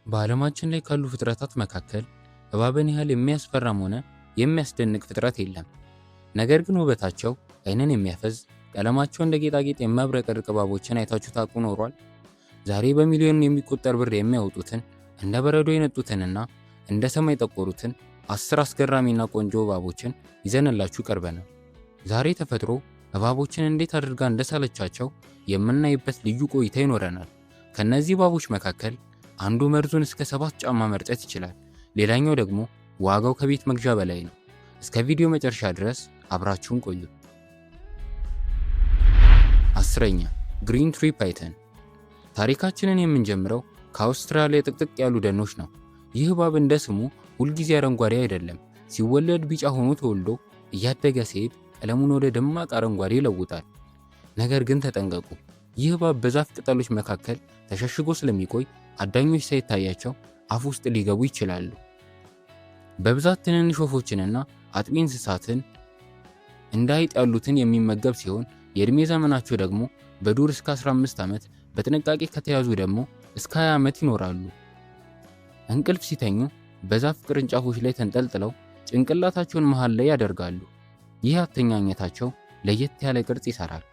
በዓለማችን ላይ ካሉ ፍጥረታት መካከል እባብን ያህል የሚያስፈራም ሆነ የሚያስደንቅ ፍጥረት የለም። ነገር ግን ውበታቸው ዓይንን የሚያፈዝ፣ ቀለማቸው እንደ ጌጣጌጥ የሚያብረቀርቅ እባቦችን አይታችሁ ታውቁ ኖሯል? ዛሬ በሚሊዮን የሚቆጠር ብር የሚያወጡትን እንደ በረዶ የነጡትንና እንደ ሰማይ ጠቆሩትን 10 አስገራሚና ቆንጆ እባቦችን ይዘንላችሁ ቀርበናል። ዛሬ ተፈጥሮ እባቦችን እንዴት አድርጋ እንደሳለቻቸው የምናይበት ልዩ ቆይታ ይኖረናል። ከነዚህ እባቦች መካከል አንዱ መርዙን እስከ 7 ጫማ መርጨት ይችላል። ሌላኛው ደግሞ ዋጋው ከቤት መግዣ በላይ ነው። እስከ ቪዲዮ መጨረሻ ድረስ አብራችሁን ቆዩ። 10ኛ ግሪን ትሪ ፓይተን። ታሪካችንን የምንጀምረው ከአውስትራሊያ ጥቅጥቅ ያሉ ደኖች ነው። ይህ እባብ እንደ ስሙ ሁልጊዜ አረንጓዴ አይደለም። ሲወለድ ቢጫ ሆኖ ተወልዶ እያደገ ሲሄድ ቀለሙን ወደ ደማቅ አረንጓዴ ይለውጣል። ነገር ግን ተጠንቀቁ፣ ይህ እባብ በዛፍ ቅጠሎች መካከል ተሸሽጎ ስለሚቆይ አዳኞች ሳይታያቸው አፍ ውስጥ ሊገቡ ይችላሉ። በብዛት ትንንሽ ወፎችንና አጥቢ እንስሳትን እንደ አይጥ ያሉትን የሚመገብ ሲሆን የዕድሜ ዘመናቸው ደግሞ በዱር እስከ 15 ዓመት፣ በጥንቃቄ ከተያዙ ደግሞ እስከ 20 ዓመት ይኖራሉ። እንቅልፍ ሲተኙ በዛፍ ቅርንጫፎች ላይ ተንጠልጥለው ጭንቅላታቸውን መሃል ላይ ያደርጋሉ። ይህ አተኛኘታቸው ለየት ያለ ቅርጽ ይሰራል።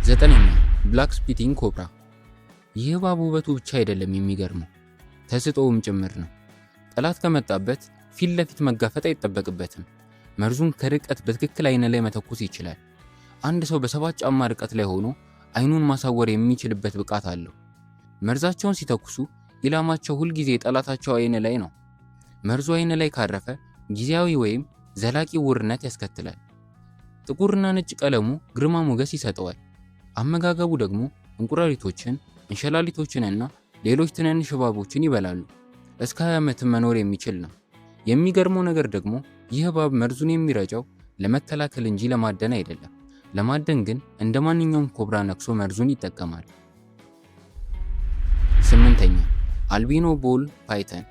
9ኛ ብላክ ስፒቲንግ ኮብራ። ይህ እባብ ውበቱ ብቻ አይደለም የሚገርመው፣ ተስጦውም ጭምር ነው። ጠላት ከመጣበት ፊት ለፊት መጋፈጥ አይጠበቅበትም። መርዙን ከርቀት በትክክል አይን ላይ መተኮስ ይችላል። አንድ ሰው በ7 ጫማ ርቀት ላይ ሆኖ አይኑን ማሳወር የሚችልበት ብቃት አለው። መርዛቸውን ሲተኩሱ ኢላማቸው ሁልጊዜ ጠላታቸው አይን ላይ ነው። መርዙ አይን ላይ ካረፈ ጊዜያዊ ወይም ዘላቂ ውርነት ያስከትላል። ጥቁርና ነጭ ቀለሙ ግርማ ሞገስ ይሰጠዋል። አመጋገቡ ደግሞ እንቁራሪቶችን፣ እንሸላሊቶችንና ሌሎች ትንንሽ እባቦችን ይበላሉ። እስከ 20 ዓመት መኖር የሚችል ነው። የሚገርመው ነገር ደግሞ ይህ እባብ መርዙን የሚረጨው ለመከላከል እንጂ ለማደን አይደለም። ለማደን ግን እንደ ማንኛውም ኮብራ ነክሶ መርዙን ይጠቀማል። 8ኛ አልቢኖ ቦል ፓይተን።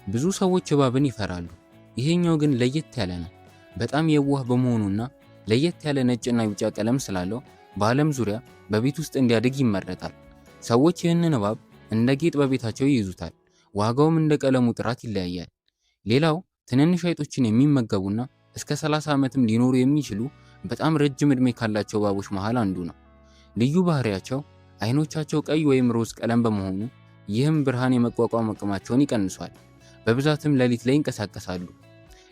ብዙ ሰዎች እባብን ይፈራሉ። ይሄኛው ግን ለየት ያለ ነው። በጣም የዋህ በመሆኑና ለየት ያለ ነጭና ቢጫ ቀለም ስላለው በዓለም ዙሪያ በቤት ውስጥ እንዲያድግ ይመረጣል። ሰዎች ይህንን እባብ እንደ ጌጥ በቤታቸው ይይዙታል። ዋጋውም እንደ ቀለሙ ጥራት ይለያያል። ሌላው ትንንሽ አይጦችን የሚመገቡና እስከ 30 ዓመትም ሊኖሩ የሚችሉ በጣም ረጅም ዕድሜ ካላቸው እባቦች መሃል አንዱ ነው። ልዩ ባህሪያቸው አይኖቻቸው ቀይ ወይም ሮዝ ቀለም በመሆኑ ይህም ብርሃን የመቋቋም አቅማቸውን ይቀንሷል። በብዛትም ሌሊት ላይ ይንቀሳቀሳሉ።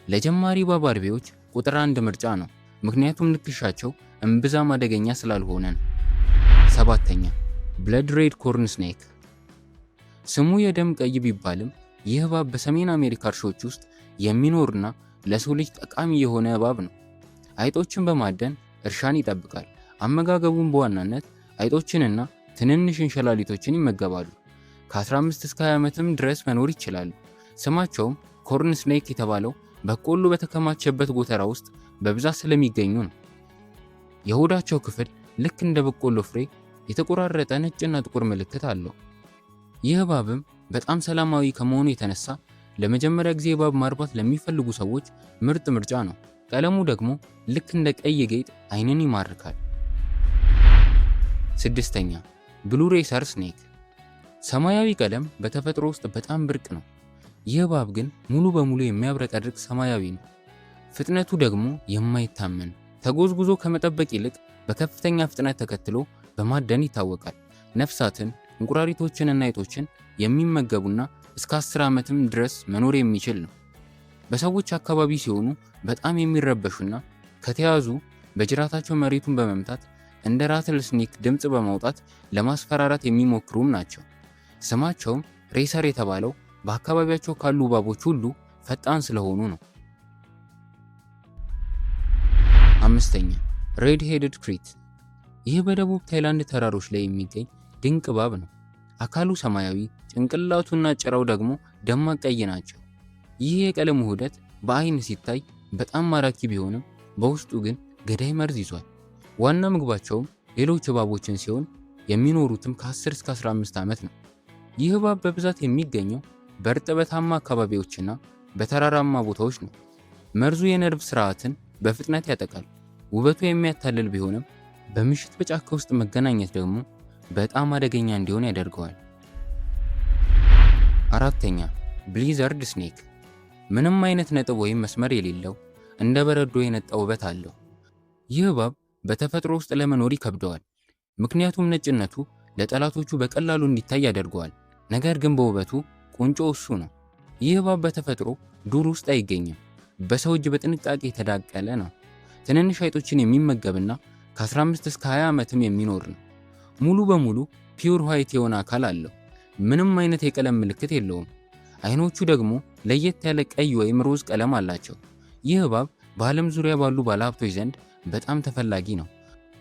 ለጀማሪ እባብ አርቢዎች ቁጥር 1 ምርጫ ነው፣ ምክንያቱም ንክሻቸው እምብዛም አደገኛ ስላልሆነ ነው። 7ኛ ብለድ ሬድ ኮርን ስኔክ። ስሙ የደም ቀይ ቢባልም ይህ እባብ በሰሜን አሜሪካ እርሾች ውስጥ የሚኖርና ለሰው ልጅ ጠቃሚ የሆነ እባብ ነው። አይጦችን በማደን እርሻን ይጠብቃል። አመጋገቡን በዋናነት አይጦችንና ትንንሽ እንሸላሊቶችን ይመገባሉ። ከ15 እስከ 20 ዓመትም ድረስ መኖር ይችላሉ። ስማቸውም ኮርን ስኔክ የተባለው በቆሎ በተከማቸበት ጎተራ ውስጥ በብዛት ስለሚገኙ ነው። የሆዳቸው ክፍል ልክ እንደ በቆሎ ፍሬ የተቆራረጠ ነጭና ጥቁር ምልክት አለው። ይህ እባብም በጣም ሰላማዊ ከመሆኑ የተነሳ ለመጀመሪያ ጊዜ እባብ ማርባት ለሚፈልጉ ሰዎች ምርጥ ምርጫ ነው። ቀለሙ ደግሞ ልክ እንደ ቀይ ጌጥ አይንን ይማርካል። 6ኛ ብሉ ሬሰር ስኔክ። ሰማያዊ ቀለም በተፈጥሮ ውስጥ በጣም ብርቅ ነው። ይህ እባብ ግን ሙሉ በሙሉ የሚያብረቀርቅ ሰማያዊ ነው። ፍጥነቱ ደግሞ የማይታመን፣ ተጎዝጉዞ ከመጠበቅ ይልቅ በከፍተኛ ፍጥነት ተከትሎ በማደን ይታወቃል። ነፍሳትን፣ እንቁራሪቶችንና አይጦችን የሚመገቡና እስከ 10 ዓመትም ድረስ መኖር የሚችል ነው። በሰዎች አካባቢ ሲሆኑ በጣም የሚረበሹና ከተያዙ በጅራታቸው መሬቱን በመምታት እንደ ራትል ስኔክ ድምፅ በማውጣት ለማስፈራራት የሚሞክሩም ናቸው። ስማቸውም ሬሰር የተባለው በአካባቢያቸው ካሉ እባቦች ሁሉ ፈጣን ስለሆኑ ነው። 5ኛ ሬድ ሄድድ ክሪት። ይህ በደቡብ ታይላንድ ተራሮች ላይ የሚገኝ ድንቅ እባብ ነው። አካሉ ሰማያዊ፣ ጭንቅላቱና ጭራው ደግሞ ደማቅ ቀይ ናቸው። ይህ የቀለም ውህደት በአይን ሲታይ በጣም ማራኪ ቢሆንም በውስጡ ግን ገዳይ መርዝ ይዟል። ዋና ምግባቸውም ሌሎች እባቦችን ሲሆን የሚኖሩትም ከ10 እስከ 15 ዓመት ነው። ይህ እባብ በብዛት የሚገኘው በእርጥበታማ አካባቢዎችና በተራራማ ቦታዎች ነው። መርዙ የነርቭ ስርዓትን በፍጥነት ያጠቃል። ውበቱ የሚያታልል ቢሆንም በምሽት በጫካ ውስጥ መገናኘት ደግሞ በጣም አደገኛ እንዲሆን ያደርገዋል። አራተኛ ብሊዘርድ ስኔክ። ምንም አይነት ነጥብ ወይም መስመር የሌለው እንደ በረዶ የነጣ ውበት አለው። ይህ እባብ በተፈጥሮ ውስጥ ለመኖር ይከብደዋል፣ ምክንያቱም ነጭነቱ ለጠላቶቹ በቀላሉ እንዲታይ ያደርገዋል። ነገር ግን በውበቱ ቁንጮ እሱ ነው። ይህ እባብ በተፈጥሮ ዱር ውስጥ አይገኝም፣ በሰው እጅ በጥንቃቄ የተዳቀለ ነው። ትንንሽ አይጦችን የሚመገብና ከ15 እስከ 20 ዓመትም የሚኖር ነው። ሙሉ በሙሉ ፒውር ዋይት የሆነ አካል አለው። ምንም አይነት የቀለም ምልክት የለውም። አይኖቹ ደግሞ ለየት ያለ ቀይ ወይም ሮዝ ቀለም አላቸው። ይህ እባብ በዓለም ዙሪያ ባሉ ባለሀብቶች ዘንድ በጣም ተፈላጊ ነው።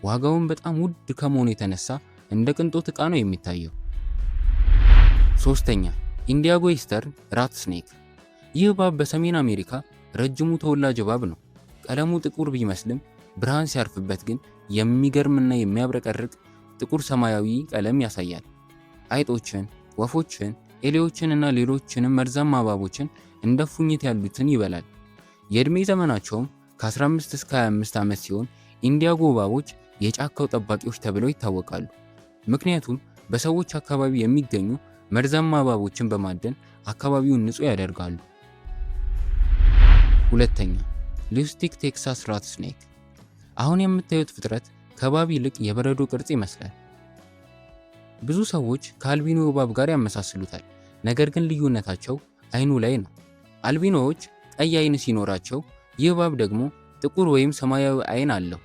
ዋጋውን በጣም ውድ ከመሆኑ የተነሳ እንደ ቅንጦት ዕቃ ነው የሚታየው። ሶስተኛ ኢንዲያጎ ኢስተርን ራት ስኔክ። ይህ እባብ በሰሜን አሜሪካ ረጅሙ ተወላጅ እባብ ነው። ቀለሙ ጥቁር ቢመስልም ብርሃን ሲያርፍበት ግን የሚገርምና የሚያብረቀርቅ ጥቁር ሰማያዊ ቀለም ያሳያል። አይጦችን፣ ወፎችን፣ ኤሌዎችን እና ሌሎችንም መርዛማ እባቦችን እንደ ፉኝት ያሉትን ይበላል። የዕድሜ ዘመናቸውም ከ15 እስከ 25 ዓመት ሲሆን ኢንዲያጎ እባቦች የጫካው ጠባቂዎች ተብለው ይታወቃሉ። ምክንያቱም በሰዎች አካባቢ የሚገኙ መርዛማ እባቦችን በማደን አካባቢውን ንጹህ ያደርጋሉ። ሁለተኛ ሊፕስቲክ ቴክሳስ ራት ስኔክ። አሁን የምታዩት ፍጥረት ከእባብ ይልቅ የበረዶ ቅርጽ ይመስላል። ብዙ ሰዎች ከአልቢኖ እባብ ጋር ያመሳስሉታል፣ ነገር ግን ልዩነታቸው አይኑ ላይ ነው። አልቢኖዎች ቀይ አይን ሲኖራቸው፣ ይህ እባብ ደግሞ ጥቁር ወይም ሰማያዊ አይን አለው።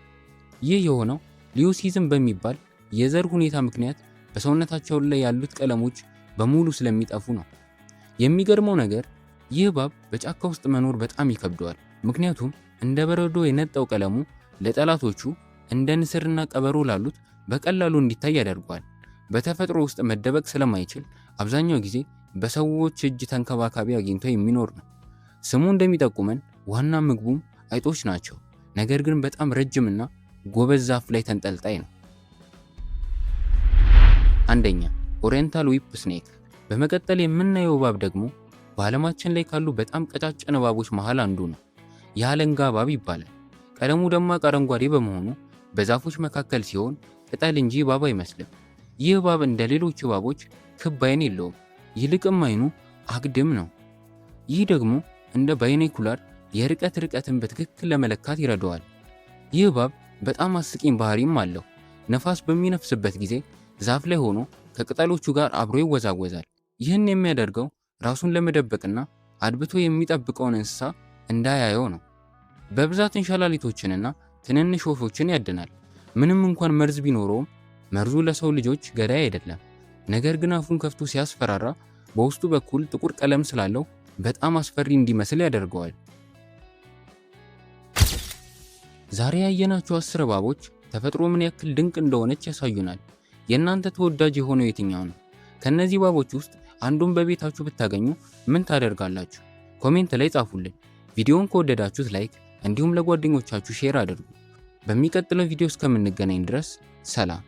ይህ የሆነው ሊዩሲዝም በሚባል የዘር ሁኔታ ምክንያት በሰውነታቸው ላይ ያሉት ቀለሞች በሙሉ ስለሚጠፉ ነው። የሚገርመው ነገር ይህ እባብ በጫካ ውስጥ መኖር በጣም ይከብደዋል፣ ምክንያቱም እንደ በረዶ የነጣው ቀለሙ ለጠላቶቹ እንደ ንስርና ቀበሮ ላሉት በቀላሉ እንዲታይ ያደርገዋል። በተፈጥሮ ውስጥ መደበቅ ስለማይችል አብዛኛው ጊዜ በሰዎች እጅ ተንከባካቢ አግኝቶ የሚኖር ነው። ስሙ እንደሚጠቁመን ዋና ምግቡም አይጦች ናቸው፣ ነገር ግን በጣም ረጅምና ጎበዝ ዛፍ ላይ ተንጠልጣይ ነው። አንደኛ ኦሪየንታል ዊፕ ስኔክ። በመቀጠል የምናየው እባብ ደግሞ በዓለማችን ላይ ካሉ በጣም ቀጫጭን እባቦች መሃል አንዱ ነው። የአለንጋ እባብ ይባላል። ቀለሙ ደማቅ አረንጓዴ በመሆኑ በዛፎች መካከል ሲሆን ቅጠል እንጂ እባብ አይመስልም። ይህ እባብ እንደ ሌሎች እባቦች ክብ አይን የለውም፣ ይልቅም አይኑ አግድም ነው። ይህ ደግሞ እንደ ባይኖኩላር ርቀትን በትክክል ለመለካት ይረዳዋል። ይህ እባብ በጣም አስቂኝ ባህሪም አለው። ነፋስ በሚነፍስበት ጊዜ ዛፍ ላይ ሆኖ ከቅጠሎቹ ጋር አብሮ ይወዛወዛል። ይህን የሚያደርገው ራሱን ለመደበቅና አድብቶ የሚጠብቀውን እንስሳ እንዳያየው ነው። በብዛት እንሽላሊቶችንና ትንንሽ ወፎችን ያድናል። ምንም እንኳን መርዝ ቢኖረውም መርዙ ለሰው ልጆች ገዳይ አይደለም። ነገር ግን አፉን ከፍቶ ሲያስፈራራ በውስጡ በኩል ጥቁር ቀለም ስላለው በጣም አስፈሪ እንዲመስል ያደርገዋል። ዛሬ ያየናቸው 10 እባቦች ተፈጥሮ ምን ያክል ድንቅ እንደሆነች ያሳዩናል። የእናንተ ተወዳጅ የሆነው የትኛው ነው? ከነዚህ እባቦች ውስጥ አንዱን በቤታችሁ ብታገኙ ምን ታደርጋላችሁ? ኮሜንት ላይ ጻፉልን። ቪዲዮውን ከወደዳችሁት ላይክ እንዲሁም ለጓደኞቻችሁ ሼር አድርጉ። በሚቀጥለው ቪዲዮ እስከምንገናኝ ድረስ ሰላም።